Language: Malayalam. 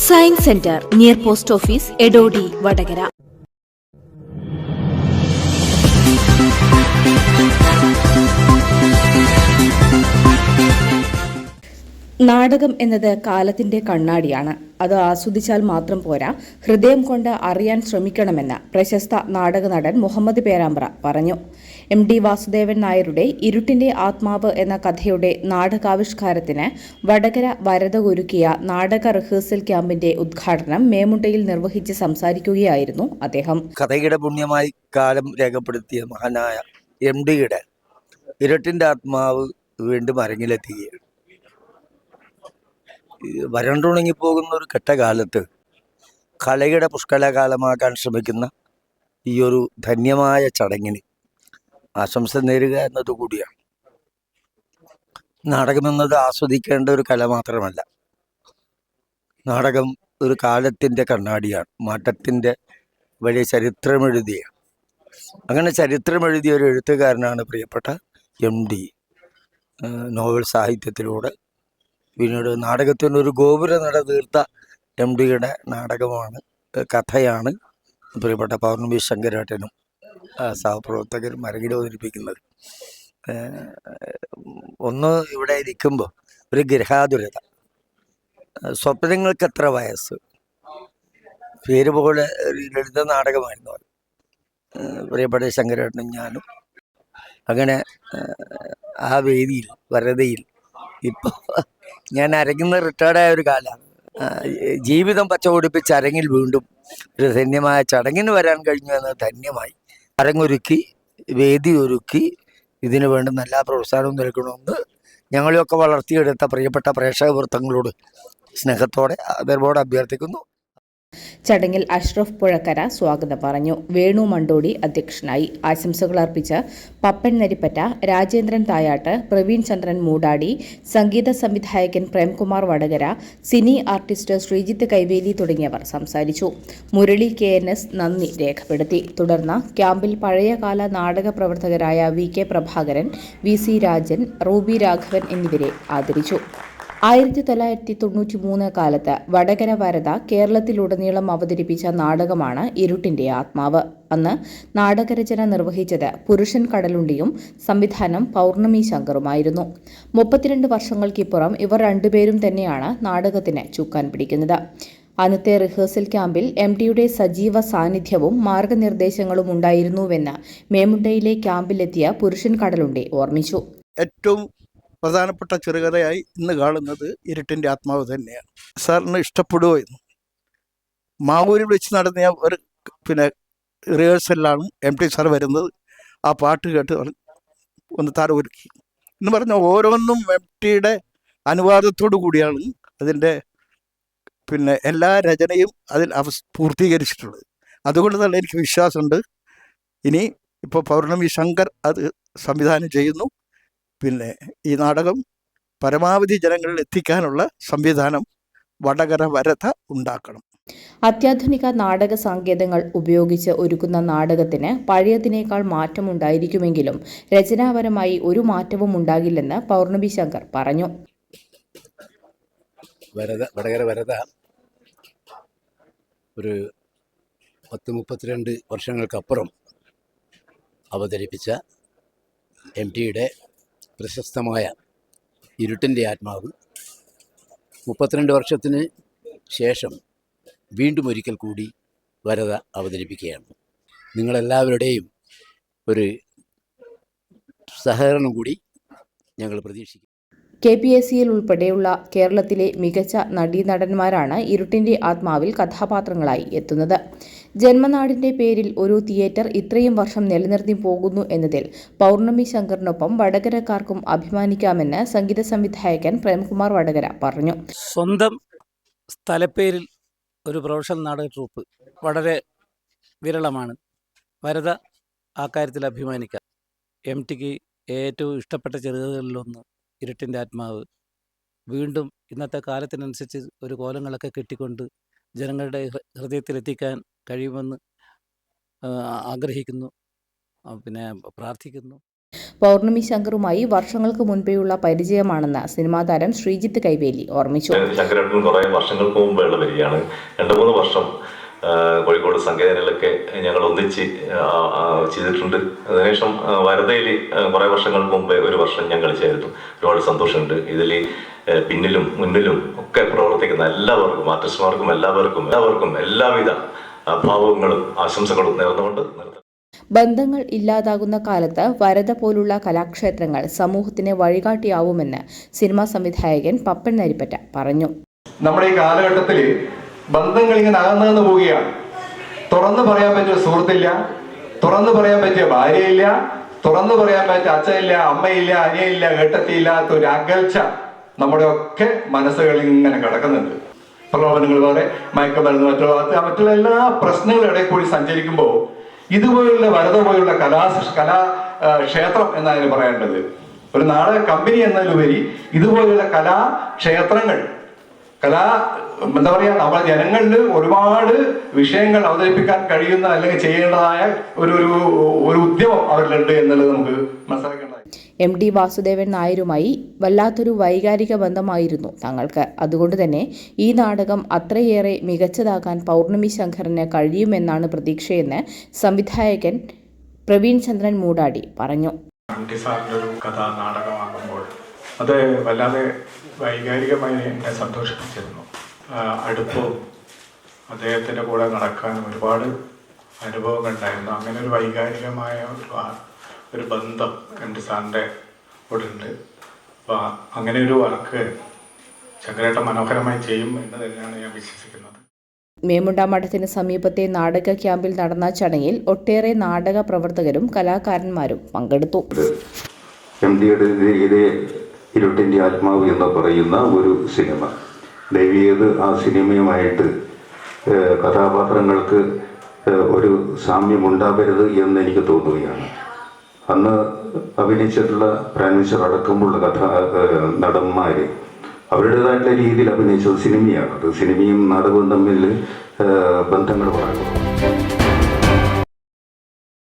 Science centre near post office Edodi Vadakara. നാടകം എന്നത് കാലത്തിന്റെ കണ്ണാടിയാണ്. അത് ആസ്വദിച്ചാൽ മാത്രം പോരാ, ഹൃദയം കൊണ്ട് അറിയാൻ ശ്രമിക്കണമെന്ന് പ്രശസ്ത നാടക നടൻ മുഹമ്മദ് പേരാമ്പ്ര പറഞ്ഞു. MD വാസുദേവൻ നായരുടെ ഇരുട്ടിന്റെ ആത്മാവ് എന്ന കഥയുടെ നാടകാവിഷ്കാരത്തിന് വടകര വരദ ഒരുക്കിയ നാടക റിഹേഴ്സൽ ക്യാമ്പിന്റെ ഉദ്ഘാടനം മേമുണ്ടയിൽ നിർവഹിച്ച് സംസാരിക്കുകയായിരുന്നു അദ്ദേഹം. കഥയുടെ പുണ്യമായി കാലം രേഖപ്പെടുത്തിയ മഹാനായ MDയുടെ ഇരുട്ടിന്റെ ആത്മാവ് വീണ്ടും അരങ്ങിലെത്തുകയാണ്. വരണ്ടുണങ്ങിപ്പോകുന്ന ഒരു കെട്ടകാലത്ത് കലയുടെ പുഷ്കലകാലമാക്കാൻ ശ്രമിക്കുന്ന ഈ ഒരു ധന്യമായ ചടങ്ങിന് ആശംസ നേരുക എന്നതുകൂടിയാണ്. നാടകമെന്നത് ആസ്വദിക്കേണ്ട ഒരു കല മാത്രമല്ല, നാടകം ഒരു കാലത്തിൻ്റെ കണ്ണാടിയാണ്, മാറ്റത്തിൻ്റെ വലിയ ചരിത്രമെഴുതിയ. അങ്ങനെ ചരിത്രമെഴുതിയ ഒരു എഴുത്തുകാരനാണ് പ്രിയപ്പെട്ട MD. നോവൽ സാഹിത്യത്തിലൂടെ പിന്നീട് നാടകത്തിനൊരു ഗോപുര നട തീർത്ത MDയുടെ നാടകമാണ്, കഥയാണ് പ്രിയപ്പെട്ട പൗർണമി ശങ്കരേട്ടനും സഹപ്രവർത്തകരും അരങ്ങിൽ അവതരിപ്പിക്കുന്നത്. ഒന്ന് ഇവിടെ ഇരിക്കുമ്പോൾ ഒരു ഗൃഹാതുരത, സ്വപ്നങ്ങൾക്ക് എത്ര വയസ്സ്, പേര് പോലെ ലളിത നാടകമായിരുന്നു അത്. പ്രിയപ്പെട്ട ശങ്കരേട്ടനും ഞാനും അങ്ങനെ ആ വേദിയിൽ വരതയിൽ ഇപ്പോൾ ഞാൻ അരങ്ങുന്ന റിട്ടയർഡായ ഒരു കാലമാണ്. ജീവിതം പച്ച പൊടിപ്പിച്ച് അരങ്ങിൽ വീണ്ടും ഒരു ധന്യമായ ചടങ്ങിന് വരാൻ കഴിഞ്ഞു എന്നത് ധന്യമായി. അരങ്ങൊരുക്കി, വേദി ഒരുക്കി, ഇതിനു വേണ്ടുന്ന എല്ലാ പ്രോത്സാഹനവും നൽകണമെന്ന് ഞങ്ങളെയൊക്കെ വളർത്തിയെടുത്ത പ്രിയപ്പെട്ട പ്രേക്ഷക വൃത്തങ്ങളോട് സ്നേഹത്തോടെ ആദരവോടെ അഭ്യർത്ഥിക്കുന്നു. ചടങ്ങിൽ അഷ്റഫ് പുഴക്കര സ്വാഗതം പറഞ്ഞു. വേണു മണ്ടോടി അധ്യക്ഷനായി. ആശംസകൾ അർപ്പിച്ച് പപ്പൻ നരിപ്പറ്റ, രാജേന്ദ്രൻ തായാട്ട്, പ്രവീൺ ചന്ദ്രൻ മൂടാടി, സംഗീത സംവിധായകൻ പ്രേംകുമാർ വടകര, സിനി ആർട്ടിസ്റ്റ് ശ്രീജിത്ത് കൈവേലി തുടങ്ങിയവർ സംസാരിച്ചു. മുരളി KNS നന്ദി രേഖപ്പെടുത്തി. തുടർന്ന് ക്യാമ്പിൽ പഴയകാല നാടക പ്രവർത്തകരായ VK Prabhakaran, VC Rajan, Ruby Raghavan എന്നിവരെ ആദരിച്ചു. 1993 കാലത്ത് വടകര വരദ കേരളത്തിലുടനീളം അവതരിപ്പിച്ച നാടകമാണ് ഇരുട്ടിന്റെ ആത്മാവ്. അന്ന് നാടകരചന നിർവഹിച്ചത് പുരുഷൻ കടലുണ്ടിയും സംവിധാനം പൗർണമി ശങ്കറുമായിരുന്നു. 32 വർഷങ്ങൾക്കിപ്പുറം ഇവർ രണ്ടുപേരും തന്നെയാണ് നാടകത്തിന് ചുക്കാൻ പിടിക്കുന്നത്. അന്നത്തെ റിഹേഴ്സൽ ക്യാമ്പിൽ MDയുടെ സജീവ സാന്നിധ്യവും മാർഗനിർദ്ദേശങ്ങളും ഉണ്ടായിരുന്നുവെന്ന് മേമുണ്ടയിലെ ക്യാമ്പിലെത്തിയ പുരുഷൻ കടലുണ്ടി ഓർമ്മിച്ചു. ഏറ്റവും പ്രധാനപ്പെട്ട ചെറുകഥയായി ഇന്ന് കാണുന്നത് ഇരുട്ടിൻ്റെ ആത്മാവ് തന്നെയാണ്. സാറിന് ഇഷ്ടപ്പെടുമോ എന്ന് മാവൂരിൽ വെച്ച് നടത്തിയ ഒരു റിഹേഴ്സലിലാണ് MD സാർ വരുന്നത്. ആ പാട്ട് കേട്ട് ഒന്ന് താര ഒരുക്കി എന്ന് പറഞ്ഞ ഓരോന്നും MDയുടെ അനുവാദത്തോടു കൂടിയാണ് അതിൻ്റെ എല്ലാ രചനയും അതിൽ പൂർത്തീകരിച്ചിട്ടുള്ളത്. അതുകൊണ്ട് തന്നെ എനിക്ക് വിശ്വാസമുണ്ട് ഇനി ഇപ്പോൾ പൗർണമി ശങ്കർ അത് സംവിധാനം ചെയ്യുന്നു. ഈ നാടകം പരമാവധി ജനങ്ങളിൽ എത്തിക്കാനുള്ള സംവിധാനം വടകര വരദ ഉണ്ടാക്കണം. അത്യാധുനിക നാടക സങ്കേതങ്ങൾ ഉപയോഗിച്ച് ഒരുക്കുന്ന നാടകത്തിന് പഴയതിനേക്കാൾ മാറ്റമുണ്ടായിരിക്കുമെങ്കിലും രചനാപരമായി ഒരു മാറ്റവും ഉണ്ടാകില്ലെന്ന് പൗർണമി ശങ്കർ പറഞ്ഞു. വടകര വരദ ഒരു 32 വർഷങ്ങൾക്കപ്പുറം അവതരിപ്പിച്ച MDയുടെ പ്രശസ്തമായ ഇരുട്ടിൻ്റെ ആത്മാവ് 32 വർഷത്തിന് ശേഷം വീണ്ടും ഒരിക്കൽ കൂടി വരദ അവതരിപ്പിക്കുകയാണ്. നിങ്ങളെല്ലാവരുടെയും ഒരു സഹകരണം കൂടി ഞങ്ങൾ പ്രതീക്ഷിക്കുന്നു. KPSCയിൽ ഉൾപ്പെടെയുള്ള കേരളത്തിലെ മികച്ച നടീനടന്മാരാണ് ഇരുട്ടിന്റെ ആത്മാവിൽ കഥാപാത്രങ്ങളായി എത്തുന്നത്. ജന്മനാടിന്റെ പേരിൽ ഒരു തിയേറ്റർ ഇത്രയും വർഷം നിലനിർത്തി പോകുന്നു എന്നതിൽ പൗർണമി ശങ്കറിനൊപ്പം വടകരക്കാർക്കും അഭിമാനിക്കാമെന്ന് സംഗീത സംവിധായകൻ പ്രേംകുമാർ വടകര പറഞ്ഞു. സ്വന്തം സ്ഥലപ്പേരിൽ ഒരു പ്രൊഫഷണൽ നാടക ട്രൂപ്പ് വളരെ വിരളമാണ്. വരദ ആ കാര്യത്തിൽ അഭിമാനിക്കാം. MDക്ക് ഏറ്റവും ഇഷ്ടപ്പെട്ട ചെറുകഥകളിലൊന്ന് ഇരുട്ടിൻ്റെ ആത്മാവ് വീണ്ടും ഇന്നത്തെ കാലത്തിനനുസരിച്ച് ഒരു കോലങ്ങളൊക്കെ കെട്ടിക്കൊണ്ട് ജനങ്ങളുടെ ഹൃദയത്തിലെത്തിക്കാൻ കഴിയുമെന്ന് ആഗ്രഹിക്കുന്നു, പ്രാർത്ഥിക്കുന്നു. പൗർണമി ശങ്കറുമായി വർഷങ്ങൾക്ക് മുൻപേയുള്ള പരിചയമാണെന്ന് സിനിമാ താരം ശ്രീജിത്ത് കൈവേലി ഓർമ്മിച്ചു. ശങ്കരേട്ടൻ കുറേ വർഷങ്ങൾക്ക് മുമ്പുള്ള വരികയാണ്. 2-3 വർഷം കോഴിക്കോട് സംഗീതനിലൊക്കെ ഞങ്ങൾ ഒന്നിച്ച് ചെയ്തിട്ടുണ്ട്. അതിനുശേഷം വരദയിൽ കുറേ വർഷങ്ങൾക്ക് മുമ്പേ ഒരു വർഷം ഞാൻ കളിച്ചായിരുന്നു. ഒരുപാട് സന്തോഷമുണ്ട്. ഇതിൽ പിന്നിലും മുന്നിലും ഒക്കെ പ്രവർത്തിക്കുന്ന എല്ലാവർക്കും, ആർട്ടിസ്റ്റുമാർക്കും എല്ലാവർക്കും എല്ലാവിധ ഭാവങ്ങളും ആശംസകളും നേർന്നുകൊണ്ട് നിർത്തുന്നു. ബന്ധങ്ങൾ ഇല്ലാതാകുന്ന കാലത്ത് വരദ പോലുള്ള കലാക്ഷേത്രങ്ങൾ സമൂഹത്തിന് വഴികാട്ടിയാവുമെന്ന് സിനിമാ സംവിധായകൻ പപ്പൻ നരിപ്പറ്റ പറഞ്ഞു. നമ്മുടെ ഈ കാലഘട്ടത്തിൽ ബന്ധങ്ങൾ ഇങ്ങനെ അകന്നു പോവുകയാണ്. തുറന്നു പറയാൻ പറ്റിയ സുഹൃത്തില്ല, തുറന്നു പറയാൻ പറ്റിയ ഭാര്യയില്ല, തുറന്നു പറയാൻ പറ്റിയ അച്ഛനില്ല, അമ്മയില്ല, അനിയയില്ല, ഏട്ടത്തിയില്ലാത്ത ഒരു അകൽച്ച നമ്മുടെ ഒക്കെ മനസ്സുകളിൽ ഇങ്ങനെ കിടക്കുന്നുണ്ട്. പ്രലോഭനങ്ങൾ വേറെ, മയക്കമരുന്ന് മറ്റുള്ള എല്ലാ പ്രശ്നങ്ങളുടെ ഇടയിൽ കൂടി സഞ്ചരിക്കുമ്പോൾ ഇതുപോലുള്ള വരദ പോലുള്ള ക്ഷേത്രം എന്നതിന് പറയേണ്ടത്, ഒരു നാടക കമ്പനി എന്നതിലുപരി ഇതുപോലുള്ള കലാക്ഷേത്രങ്ങൾ, എന്താ പറയാ, നമ്മുടെ ജനങ്ങളിൽ ഒരുപാട് വിഷയങ്ങൾ അവതരിപ്പിക്കാൻ കഴിയുന്ന അല്ലെങ്കിൽ ചെയ്യേണ്ടതായ ഒരു ഉദ്യമം അവരിലുണ്ട് എന്നുള്ളത് നമുക്ക് മനസ്സിലാക്കേണ്ടതായി. MD വാസുദേവൻ നായരുമായി വല്ലാത്തൊരു വൈകാരിക ബന്ധമായിരുന്നു തങ്ങൾക്ക്. അതുകൊണ്ട് തന്നെ ഈ നാടകം അത്രയേറെ മികച്ചതാക്കാൻ പൗർണമി ശങ്കറിന് കഴിയുമെന്നാണ് പ്രതീക്ഷയെന്ന് സംവിധായകൻ പ്രവീൺ ചന്ദ്രൻ മൂടാടി പറഞ്ഞു. ഒരു കഥാനാടകമാകുമ്പോൾ അത് വല്ലാതെ വൈകാരികമായി എന്നെ സന്തോഷിപ്പിച്ചിരുന്നു. അടുപ്പവും അദ്ദേഹത്തിൻ്റെ കൂടെ നടക്കാൻ ഒരുപാട് അനുഭവങ്ങൾ ഉണ്ടായിരുന്നു. അങ്ങനെ ഒരു വൈകാരികമായ ഒരു ബന്ധം MD സാറിൻ്റെ കൂടെ ഉണ്ട്. അപ്പോൾ അങ്ങനെ ഒരു വർക്ക് ശങ്കരേട്ടൻ മനോഹരമായി ചെയ്യും എന്ന് തന്നെയാണ് ഞാൻ വിശ്വസിക്കുന്നത്. മേമുണ്ട മഠത്തിന് സമീപത്തെ നാടക ക്യാമ്പിൽ നടന്ന ചടങ്ങിൽ ഒട്ടേറെ നാടക പ്രവർത്തകരും കലാകാരന്മാരും പങ്കെടുത്തു. MDയുടെ ഇരുട്ടിൻ്റെ ആത്മാവ് എന്ന് പറയുന്ന ഒരു സിനിമ, ദൈവീയത് ആ സിനിമയുമായിട്ട് കഥാപാത്രങ്ങൾക്ക് ഒരു സാമ്യമുണ്ടാവരുത് എന്ന് എനിക്ക് തോന്നുകയാണ്. അന്ന് അഭിനയിച്ചിട്ടുള്ള പ്രാൻവിച്ചർ അടക്കമുള്ള നടന്മാർ അവരുടേതായിട്ടുള്ള രീതിയിൽ അഭിനയിച്ചത് സിനിമയാണ്. അത് സിനിമയും നാടകവും തമ്മിൽ ബന്ധങ്ങൾ വളരെ